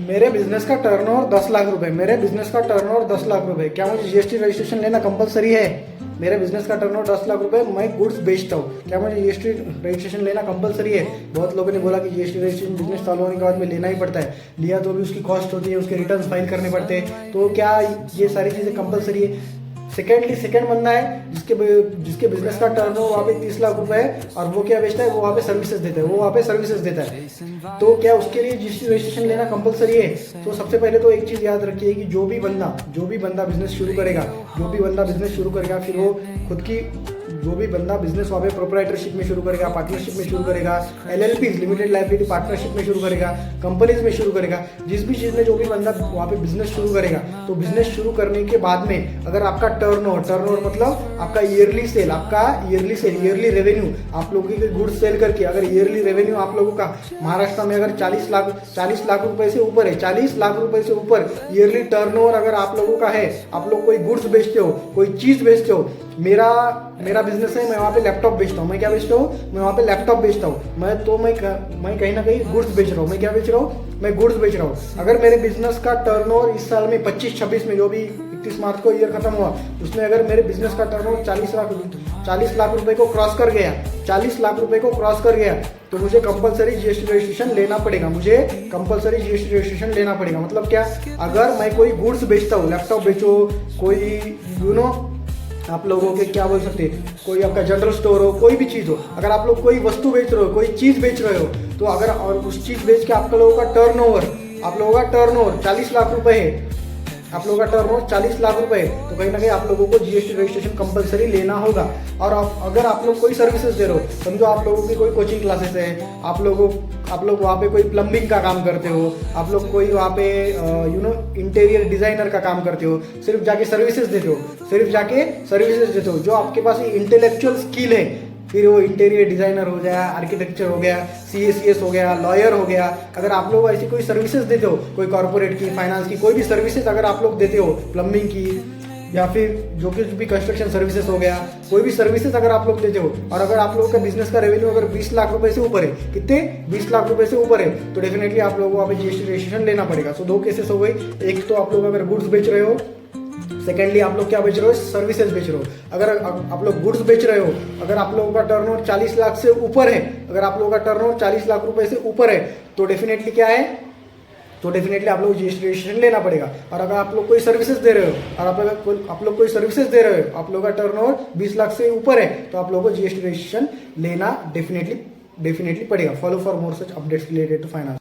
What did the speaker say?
मेरे बिजनेस का टर्नओवर 10 लाख रुपए, मेरे बिजनेस का टर्नओवर 10 लाख रुपए, क्या मुझे जीएसटी रजिस्ट्रेशन लेना कंपलसरी है? मेरे बिजनेस का टर्नओवर 10 लाख रुपए, मैं गुड्स बेचता हूँ, क्या मुझे जीएसटी रजिस्ट्रेशन लेना कंपलसरी है? बहुत लोगों ने बोला कि जीएसटी रजिस्ट्रेशन बिजनेस चालू होने के बाद में लेना ही पड़ता है, लिया तो भी उसकी कॉस्ट होती है, उसके रिटर्न फाइल करने पड़ते हैं, तो क्या ये सारी चीज़ें कंपलसरी है? सेकंड बंदा है जिसके बिजनेस का टर्नओवर वहाँ पे 30 लाख रुपए है और वो क्या बेचता है, वो वहाँ पे सर्विसेज देता है, वो वहाँ पे सर्विसेज देता है, तो क्या उसके लिए जीएसटी रजिस्ट्रेशन लेना कंपलसरी है? तो सबसे पहले तो एक चीज याद रखिए कि जो भी बंदा बिजनेस शुरू करेगा, फिर वो खुद की जो भी बंदा बिजनेस वहाँ पे प्रोप्राइटरशिप में शुरू करेगा, पार्टनरशिप में शुरू करेगा, एलएलपी लिमिटेड लाइबिलिटी पार्टनरशिप में शुरू करेगा, कंपनीज में शुरू करेगा, जिस भी चीज में जो भी बंदा वहाँ पे बिजनेस शुरू करेगा, तो बिजनेस शुरू करने के बाद में अगर आपका टर्नओवर मतलब आपका ईयरली रेवेन्यू, आप लोगों की गुड्स सेल करके अगर ईयरली रेवेन्यू आप लोगों का महाराष्ट्र में अगर 40 लाख रुपए से ऊपर है, 40 लाख रुपए से ऊपर ईयरली टर्नओवर अगर आप लोगों का है, आप लोग कोई गुड्स बेचते हो, कोई चीज बेचते हो, मेरा बिजनेस है, मैं वहाँ पे लैपटॉप बेचता हूँ, मैं क्या बेचता हूँ, मैं वहाँ पे लैपटॉप बेचता हूँ, मैं कहीं ना कहीं गुड्स बेच रहा हूँ, मैं क्या बेच रहा हूँ, मैं गुड्स बेच रहा हूँ। अगर मेरे बिजनेस का टर्नओवर इस साल में 25-26 में, जो भी 31 मार्च को ईयर खत्म हुआ, उसमें अगर मेरे बिजनेस का टर्नओवर 40 लाख रुपए को क्रॉस कर गया, 40 लाख रुपए को क्रॉस कर गया, तो मुझे कंपलसरी जीएसटी रजिस्ट्रेशन लेना पड़ेगा, मतलब क्या, अगर मैं कोई गुड्स बेचता हूँ, लैपटॉप बेचो, कोई आप लोगों के क्या बोल सकते हैं, कोई आपका जनरल स्टोर हो, कोई भी चीज़ हो, अगर आप लोग कोई वस्तु बेच रहे हो, कोई चीज़ बेच रहे हो, तो अगर और उस चीज़ बेच के आप लोगों का टर्नओवर 40 लाख रुपए है, आप लोगों का टर्नओवर 40 लाख रुपए है, तो कहीं ना कहीं आप लोगों को जीएसटी रजिस्ट्रेशन कंपलसरी लेना होगा। और अगर आप लोग कोई सर्विसेज दे रहे हो, समझो आप लोगों की कोई कोचिंग क्लासेस है, आप लोग वहाँ पे कोई प्लम्बिंग का काम करते हो, आप लोग कोई वहाँ पे इंटीरियर डिजाइनर का काम करते हो, सिर्फ जाके सर्विसेज देते हो, जो आपके पास इंटेलेक्चुअल स्किल है, फिर वो इंटीरियर डिजाइनर हो गया, आर्किटेक्चर हो गया, CACS हो गया, लॉयर हो गया, अगर आप लोग ऐसी कोई सर्विसेज देते हो, कोई कॉर्पोरेट की, फाइनेंस की, कोई भी सर्विसेज अगर आप लोग देते हो, प्लम्बिंग की या फिर जो कुछ भी कंस्ट्रक्शन सर्विसेज हो गया, कोई भी सर्विसेज अगर आप लोग देते हो, और अगर आप लोगों का बिजनेस का रेवेन्यू अगर 20 लाख रुपए से ऊपर है, कितने 20 लाख रुपए से ऊपर है, तो डेफिनेटली आप लोगों को वहाँ पे जीएसटी रजिस्ट्रेशन लेना पड़ेगा। सो दो केसेस हो गई, एक तो आप लोग अगर गुड्स बेच रहे हो, सेकेंडली आप लोग क्या बेच रहे हो, सर्विसेज बेच रहे हो। अगर आप लोग गुड्स बेच रहे हो, अगर आप लोगों का टर्नओवर 40 लाख से ऊपर है, अगर आप लोगों का टर्नओवर 40 लाख रुपए से ऊपर है, तो डेफिनेटली क्या है, तो डेफिनेटली आप लोग जीएसटी रजिस्ट्रेशन लेना पड़ेगा। और अगर आप लोग कोई सर्विसेज दे रहे हो, और आप लोग कोई सर्विसेज दे रहे हो, आप लोगों का टर्नओवर 20 लाख से ऊपर है, तो आप लोगों को जीएसटी रजिस्ट्रेशन लेना डेफिनेटली पड़ेगा। Follow for more such updates related to finance.